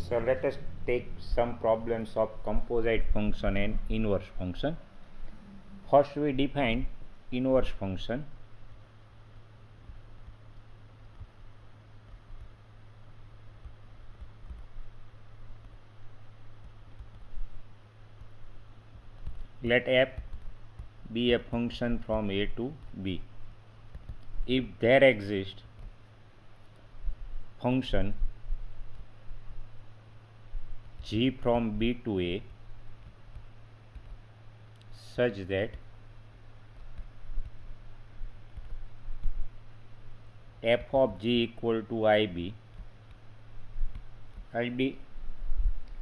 So let us take some problems of composite function and inverse function. First we define inverse function. Let f be a function from a to b. If there exists function g from b to a such that f of g equal to ib,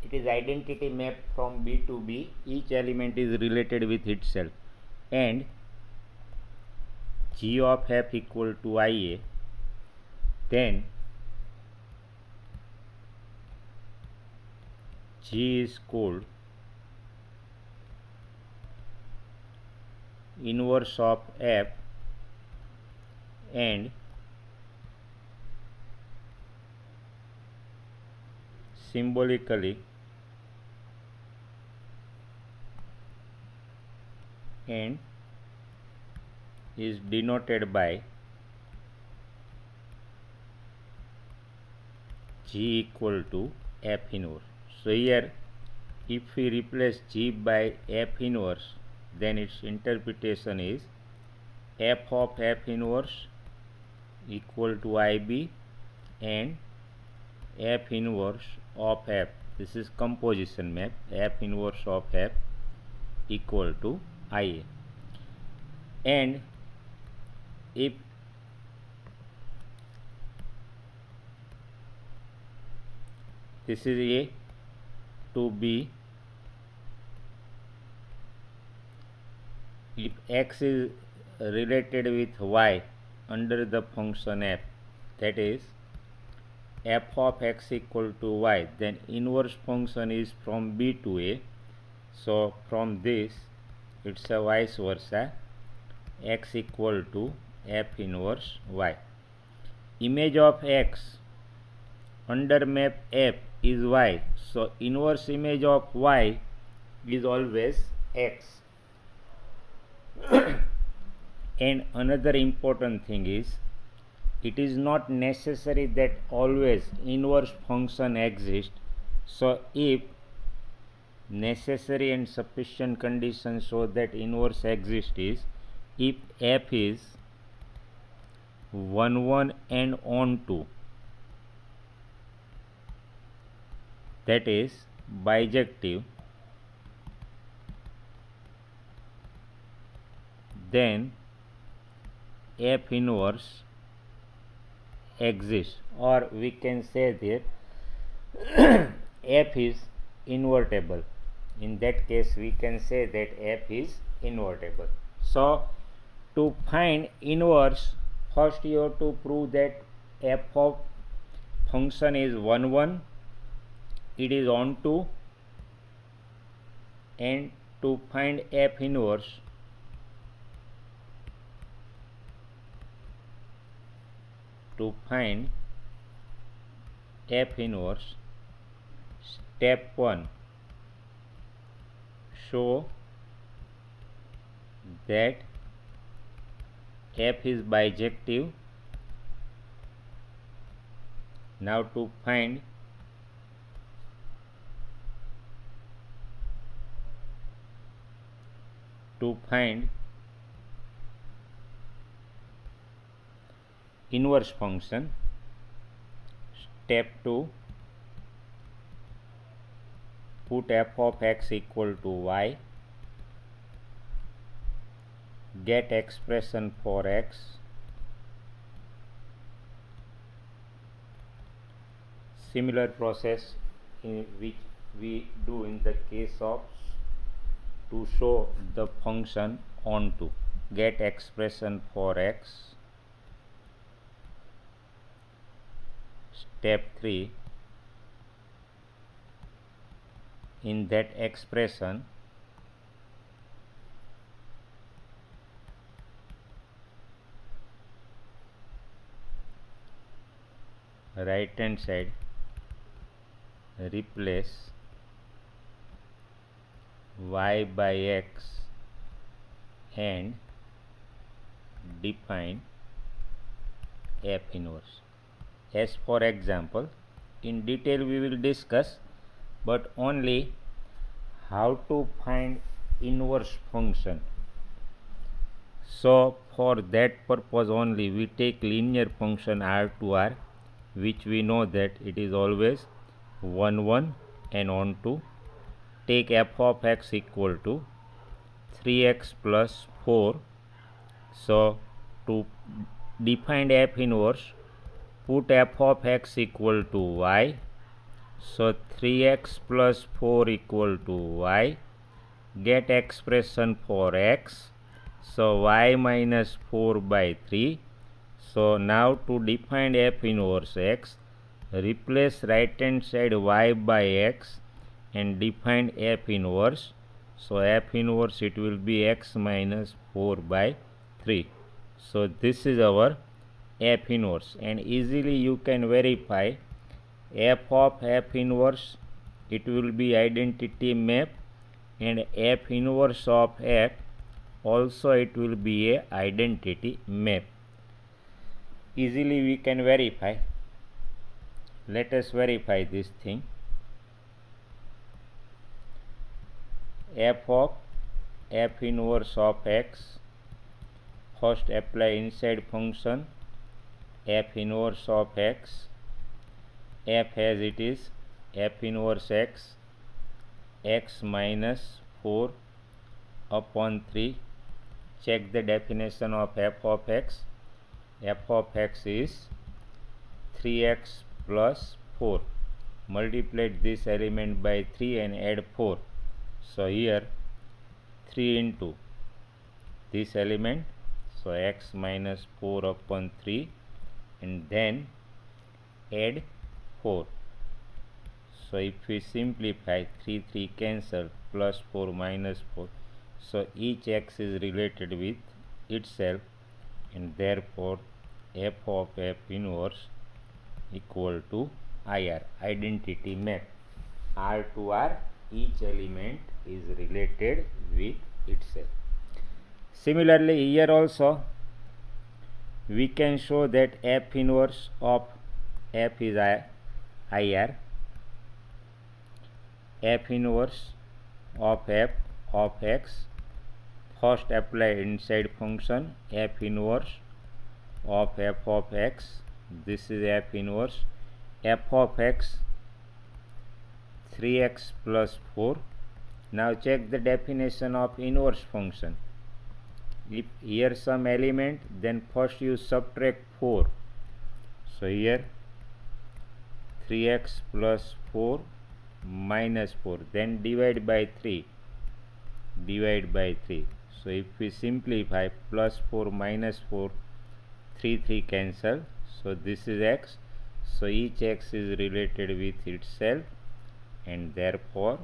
it is identity map from b to b, each element is related with itself, and g of f equal to ia, then g is called inverse of f and symbolically and is denoted by g equal to f inverse. So here if we replace g by f inverse, then its interpretation is f of f inverse equal to ib and f inverse of f, this is composition map, f inverse of f equal to ia. And if this is a to b, if x is related with y under the function f, that is f of x equal to y, then inverse function is from b to a. So from this it's a vice versa, x equal to f inverse y. Image of x under map f is y, so inverse image of y is always x. And another important thing is, it is not necessary that always inverse function exists. So if necessary and sufficient conditions show that inverse exists is if f is 1 1 and on to, that is bijective, then f inverse exists, or we can say that f is invertible. In that case we can say that f is invertible. So to find inverse, first you have to prove that f of function is 1 1, it is onto, and to find f inverse, step 1, show that f is bijective. Now to find inverse function, step 2, put f of x equal to y, get expression for x, similar process in which we do in the case of to show the function onto, get expression for x. Step 3, in that expression right hand side replace y by x and define F inverse. As for example, in detail we will discuss, but only how to find inverse function. So for that purpose only we take linear function R to R, which we know that it is always 1 1 and on to take f of x equal to 3x plus 4. So to define f inverse, put f of x equal to y. So 3x plus 4 equal to y. Get expression for x. So y minus 4 by 3. So now to define f inverse x, replace right hand side y by x and define f inverse. So f inverse it will be x minus 4 by 3. So this is our f inverse, and easily you can verify f of f inverse, it will be identity map, and f inverse of f also it will be a identity map. Easily we can verify. Let us verify this thing. F of f inverse of x, first apply inside function f inverse of x. F as it is f inverse x, x minus 4 upon 3. Check the definition of f of x. F of x is 3x plus 4. Multiply this element by 3 and add 4. So here 3 into this element, so x minus 4 upon 3, and then add 4. So if we simplify, 3 cancel, plus 4 minus 4. So each x is related with itself, and therefore f of f inverse equal to IR, identity map. R to R, each element is related with itself. Similarly, here also we can show that f inverse of f is IR. F inverse of f of x, first apply inside function f inverse of f of x. This is f inverse f of x, 3x plus 4. Now check the definition of inverse function. If here some element, then first you subtract 4. So here 3x plus 4 minus 4, then divide by 3. So if we simplify, plus 4 minus 4, 3 cancel. So this is x. So each x is related with itself, and therefore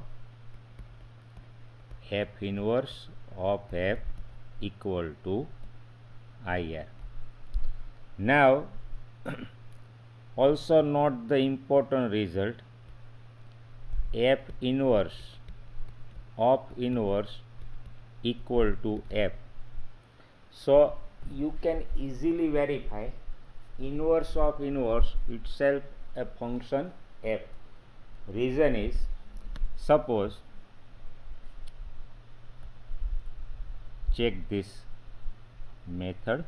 f inverse of f equal to IR. Now also note the important result. F inverse of inverse equal to f. So you can easily verify inverse of inverse itself a function f. Reason is, suppose, check this method.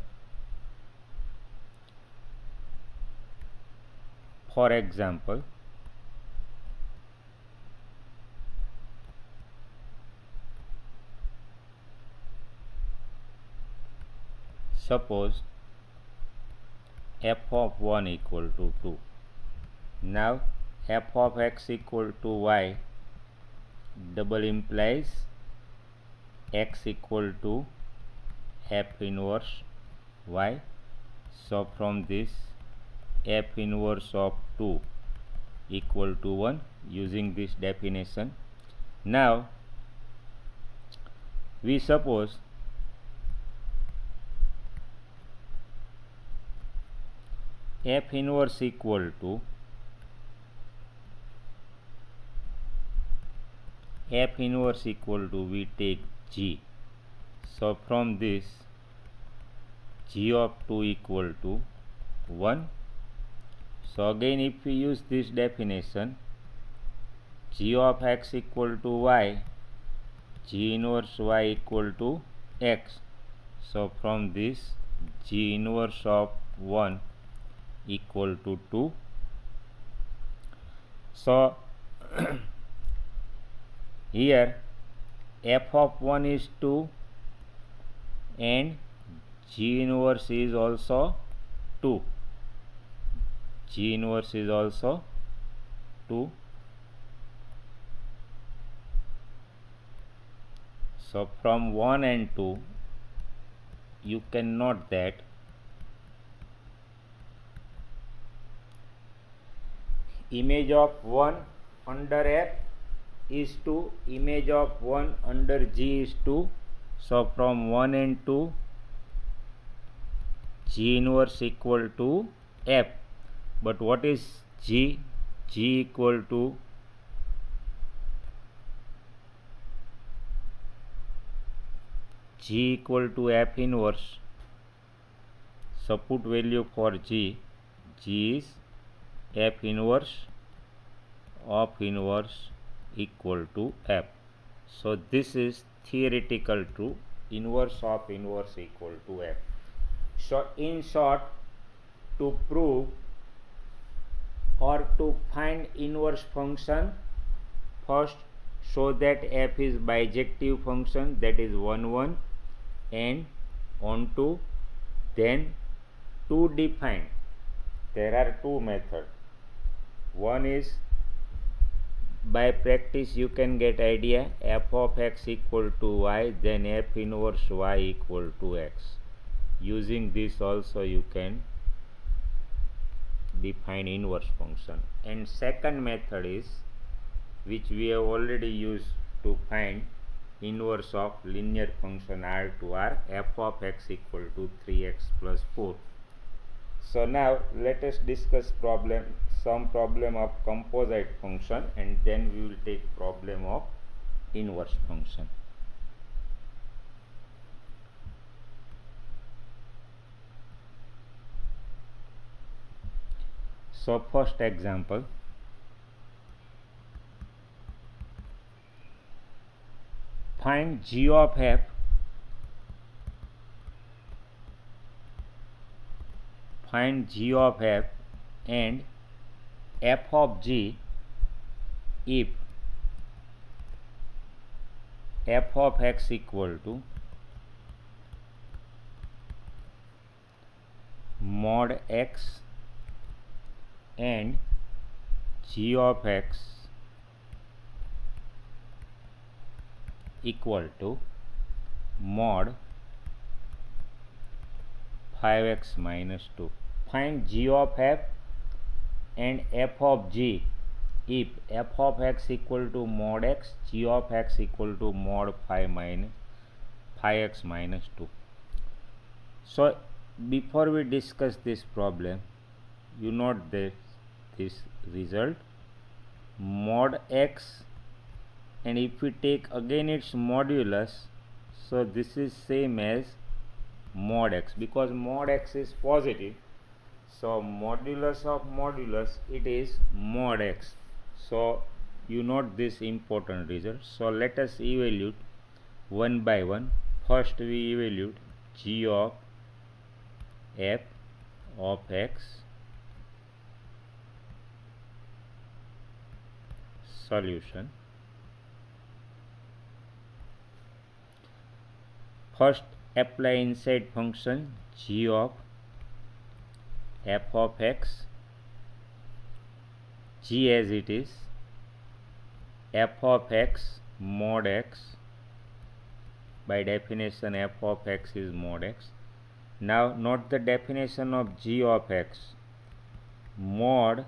For example, suppose f of 1 equal to 2. Now f of x equal to y double implies x equal to f inverse y. So from this, f inverse of 2 equal to 1 using this definition. Now we suppose f inverse equal to f inverse equal to, we take g. So from this, g of 2 equal to 1. So again, if we use this definition, g of x equal to y, g inverse y equal to x. So from this, g inverse of 1 equal to 2. So here f of 1 is 2 and g inverse is also 2. G inverse is also 2. So from 1 and 2, you can note that image of 1 under f is 2, image of 1 under g is 2. So from 1 and 2, g inverse equal to f. But what is g? G equal to f inverse. So put value for g. G is f inverse of inverse equal to f. So this is theoretical true, inverse of inverse equal to f. So in short, to prove or to find inverse function, first show that f is bijective function, that is 1 1 and on 2. Then to define, there are two methods. One is by practice you can get idea, f of x equal to y, then f inverse y equal to x. Using this also you can define inverse function. And second method is, which we have already used to find inverse of linear function R to R, f of x equal to 3x plus 4. So now let us discuss some problem of composite function, and then we will take problem of inverse function. So first example, find g of f and f of g if f of x equal to mod x and g of x equal to mod 5x minus 2. Find g of f and f of g if f of x equal to mod x, g of x equal to mod 5x minus 2. So before we discuss this problem, you note that this result mod x, and if we take again its modulus, so this is same as mod x, because mod x is positive. So modulus of modulus, it is mod x. So you note this important result. So let us evaluate one by one. First we evaluate g of f of x. Solution. First apply inside function g of f of x, g as it is, f of x mod x. By definition f of x is mod x. Now note the definition of g of x, mod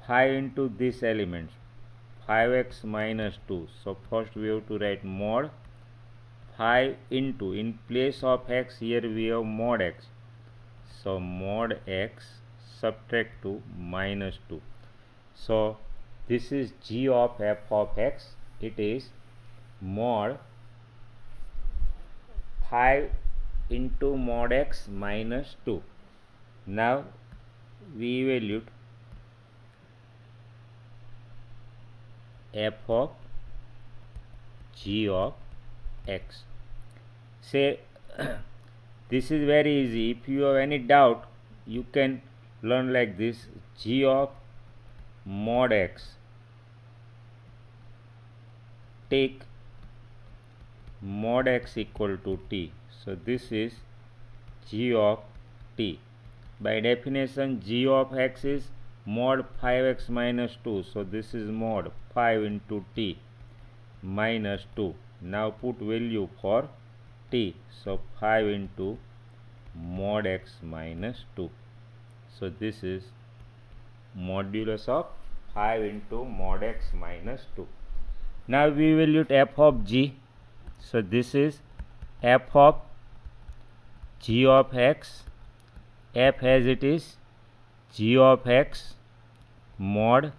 5 into this element, 5x minus 2. So first we have to write mod 5 into, in place of x here we have mod x. So mod x subtract 2 minus 2. So this is g of f of x, it is mod 5 into mod x minus 2. Now we evaluate f of g of x. Say this is very easy. If you have any doubt, you can learn like this: g of mod x, take mod x equal to t. So this is g of t. By definition, g of x is mod 5x minus 2. So this is mod 5 into t minus 2. Now put value for t. So 5 into mod x minus 2. So this is modulus of 5 into mod x minus 2. Now we evaluate f of g. So this is f of g of x. F as it is g of x mod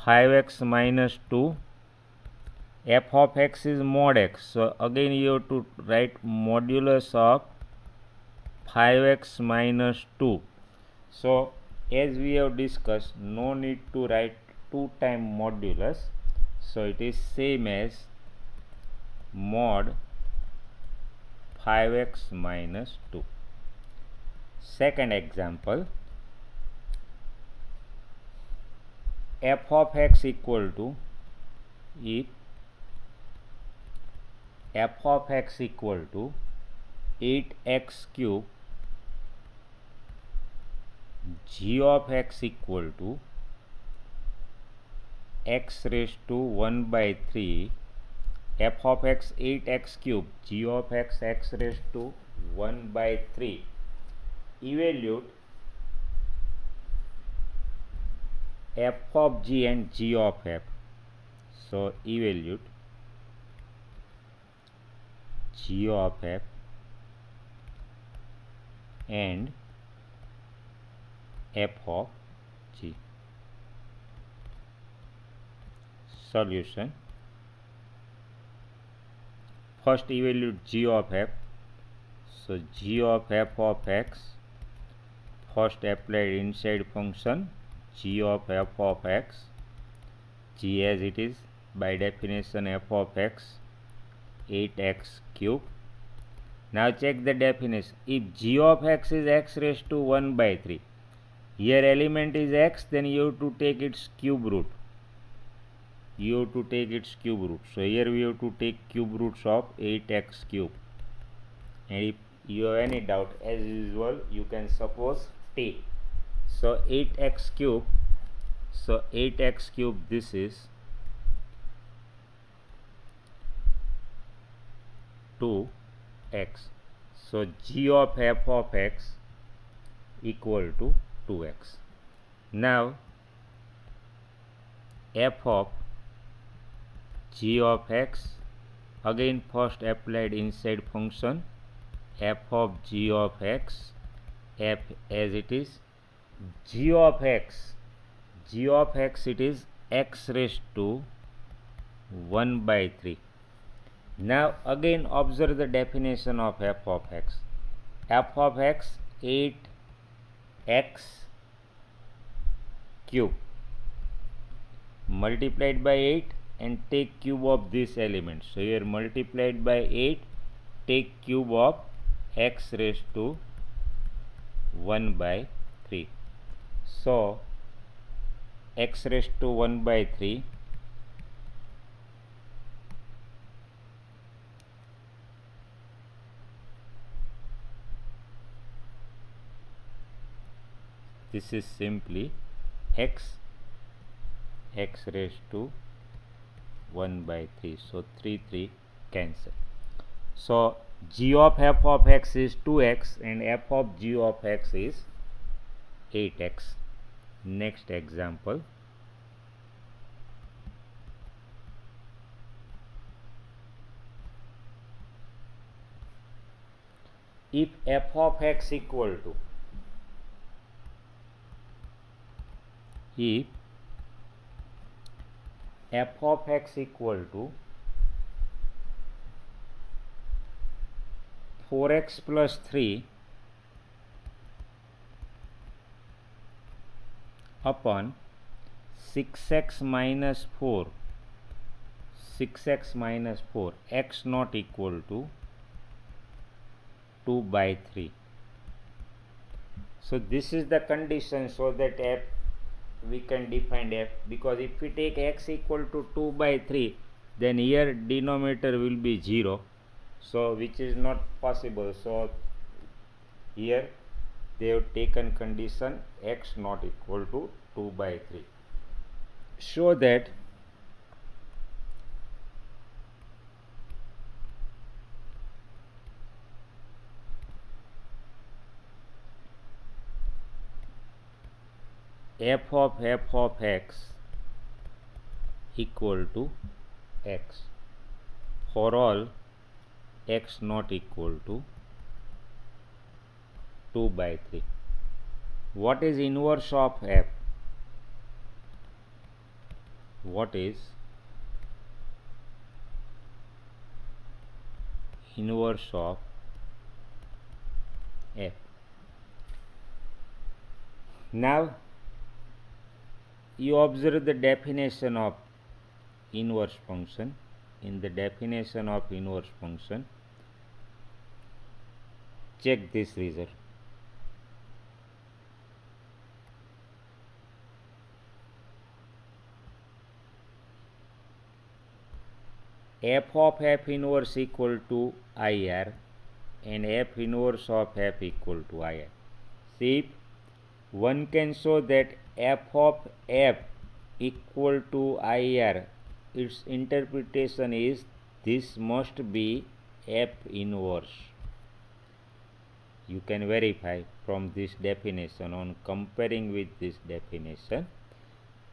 5x minus 2. F of x is mod x. So again you have to write modulus of 5x minus 2. So as we have discussed, no need to write 2 times modulus. So it is same as mod 5x minus 2. Second example, f of x equal to, if f of x equal to 8x cube, g of x equal to x raised to 1 by 3, f of x 8x cube, g of x x raised to 1 by 3. Evaluate f of g and g of f. So evaluate g of f and f of g. Solution. First evaluate g of f. So g of f of x, first applied inside function g of f of x, g as it is by definition f of x 8x cube. Now check the definition. If g of x is x raised to 1 by 3, here element is x, then you have to take its cube root. You have to take its cube root. So here we have to take cube roots of 8x cube. And if you have any doubt, as usual, you can suppose t. So 8x cube. So 8x cube, this is 2x. So g of f of x equal to 2x. Now f of g of x, again first applied inside function f of g of x, f as it is g of x, g of x it is x raised to 1 by 3. Now again observe the definition of f of x. F of x 8x cube multiplied by 8 and take cube of this element. So here multiplied by 8, take cube of x raised to 1 by 3. So x raised to 1 by 3, this is simply x raised to 1 by 3. So 3 cancel. So g of f of x is 2x and f of g of x is 8x. Next example. If f of x equal to, if f of x equal to 4x plus 3 upon 6x minus 4, 6x minus 4, x not equal to 2 by 3. So this is the condition so that f, we can define f, because if we take x equal to 2 by 3, then here denominator will be 0, so which is not possible. So here they have taken condition x not equal to 2 by 3, so that f of x equal to x for all x not equal to 2 by 3. What is inverse of f? What is inverse of f? Now you observe the definition of inverse function. In the definition of inverse function, check this result. F of f inverse equal to IR and f inverse of f equal to IR. See, if one can show that f of f equal to IR, its interpretation is this must be f inverse. You can verify from this definition on comparing with this definition,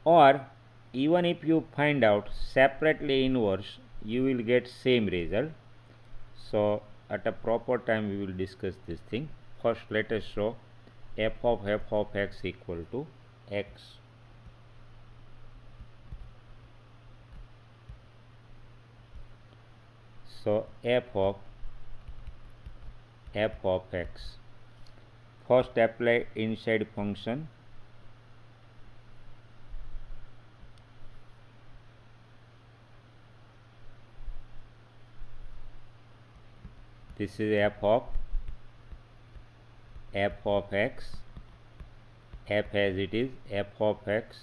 or even if you find out separately inverse, you will get same result. So at a proper time we will discuss this thing. First let us show f of x equal to x. So f of x. First apply inside function. This is f of x. F as it is, f of x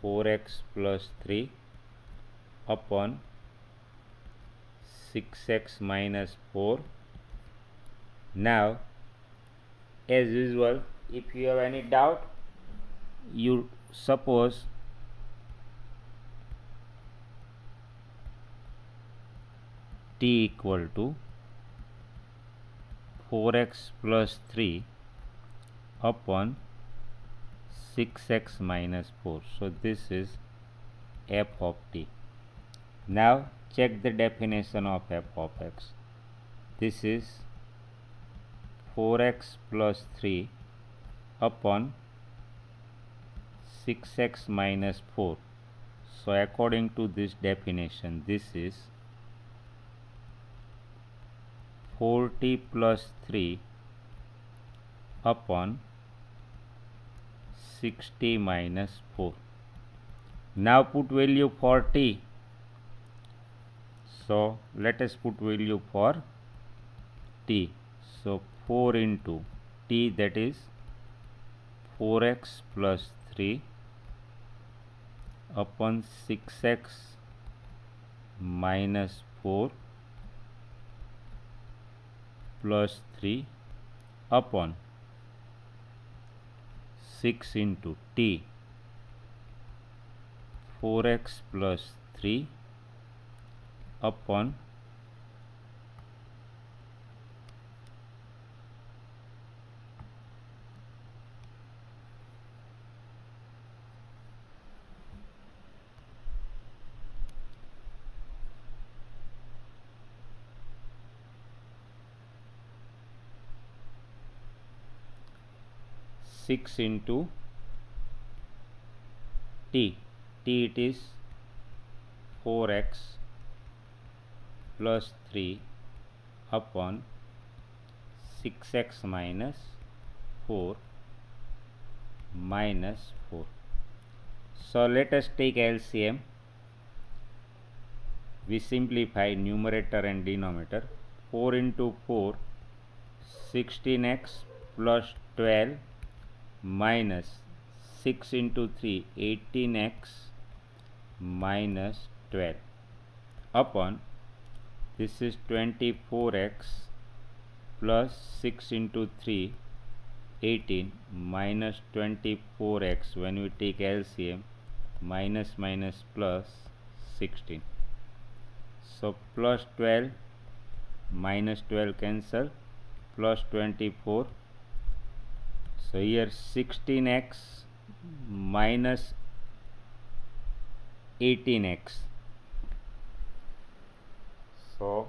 4x plus 3 upon 6x minus 4. Now as usual, if you have any doubt, you suppose t equal to 4x plus 3 upon 6x minus 4. So this is f of t. Now check the definition of f of x. This is 4x plus 3 upon 6x minus 4. So according to this definition, this is 4t plus 3 upon 6t minus 4. Now put value for t. So let us put value for t. So 4 into t, that is 4x plus 3 upon 6x minus 4 plus 3 upon 6 into t, 4x plus 3 upon 6 into t, it is 4x plus 3 upon 6x minus 4 minus 4. So let us take LCM. We simplify numerator and denominator. 4 into 4, 16x plus 12 minus 6 into 3, 18x minus 12 upon this is 24x plus 6 into 3, 18 minus 24x. When we take LCM, minus minus plus 16. So plus 12 minus 12 cancel, plus 24. So here 16x minus 18x. So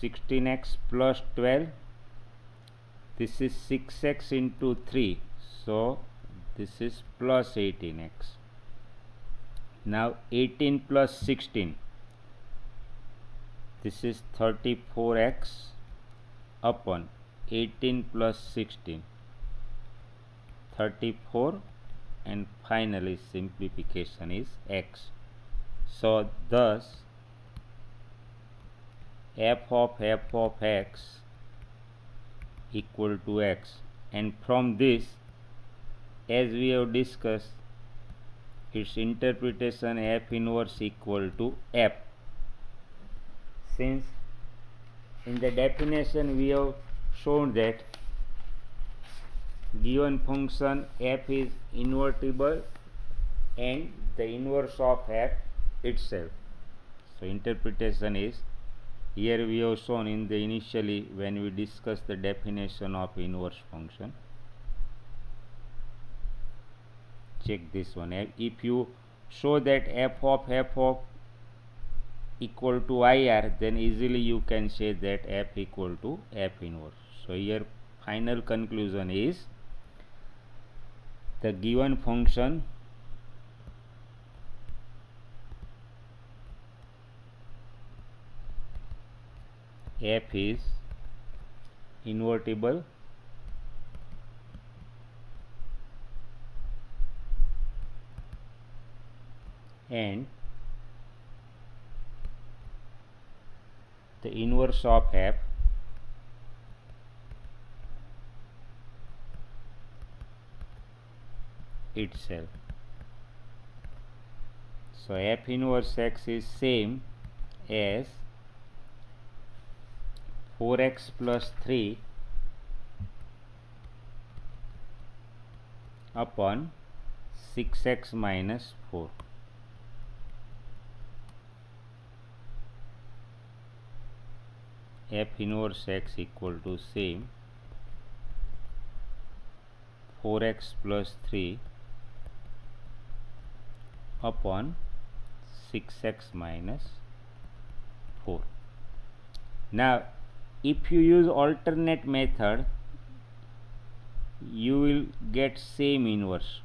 sixteen x plus 12, this is 6x into 3, so this is plus 18x. Now 18 plus 16, this is 34x upon 18 plus 16, 34, and finally simplification is x. So thus f of x equal to x, and from this, as we have discussed, its interpretation f inverse equal to f. Since in the definition we have shown that given function f is invertible and the inverse of f itself. So interpretation is, here we have shown in the initially when we discussed the definition of inverse function. Check this one. If you show that f of equal to IR, then easily you can say that f equal to f inverse. So here final conclusion is the given function f is invertible and the inverse of f itself. So f inverse x is same as 4x plus 3 upon 6x minus 4. F inverse x equal to same 4x plus 3 upon 6x minus 4. Now if you use alternate method, you will get same inverse.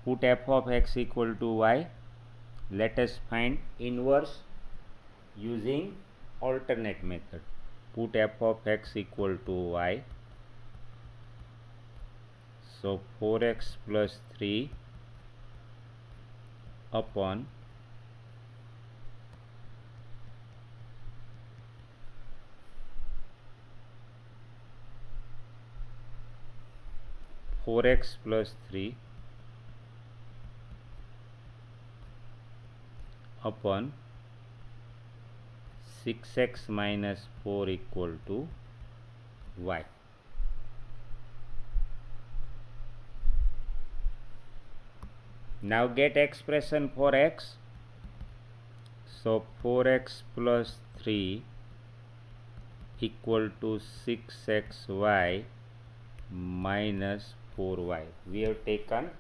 Put f of x equal to y. Let us find inverse using alternate method. Put f of x equal to y. So 4x plus 3 upon 4x plus 3 upon 6x minus 4 equal to y. Now get expression for x. So 4x plus 3 equal to 6xy minus 4y. We have taken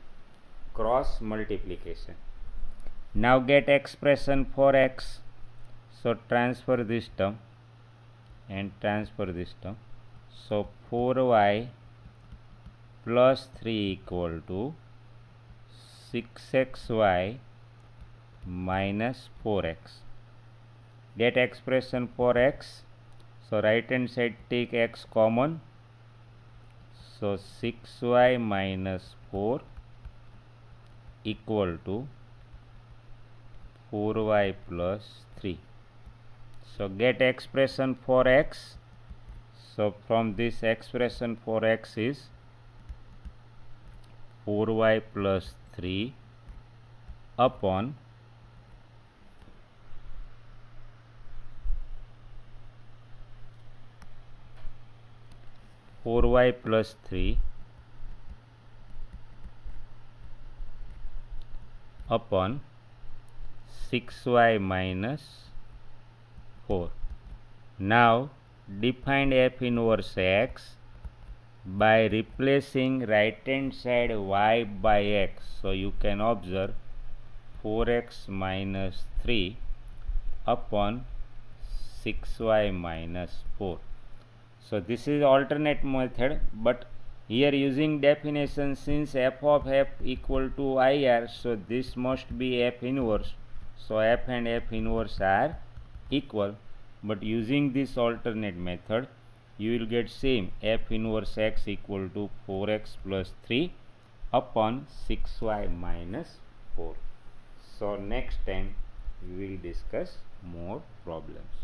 cross multiplication. Now get expression for x. So transfer this term and transfer this term. So 4y plus 3 equal to 6xy minus 4x. Get expression for x. So right hand side take x common. So 6y minus 4 equal to 4y plus 3. So get expression for x. So from this expression for x is 4y plus 3 upon 4y plus 3 upon 6y minus 4. Now define f inverse x by replacing right hand side y by x. So you can observe 4x minus 3 upon 6y minus 4. So this is alternate method, but here using definition, since f of f equal to IR, so this must be f inverse. So f and f inverse are equal, but using this alternate method you will get same f inverse x equal to 4x plus 3 upon 6y minus 4. So next time we will discuss more problems.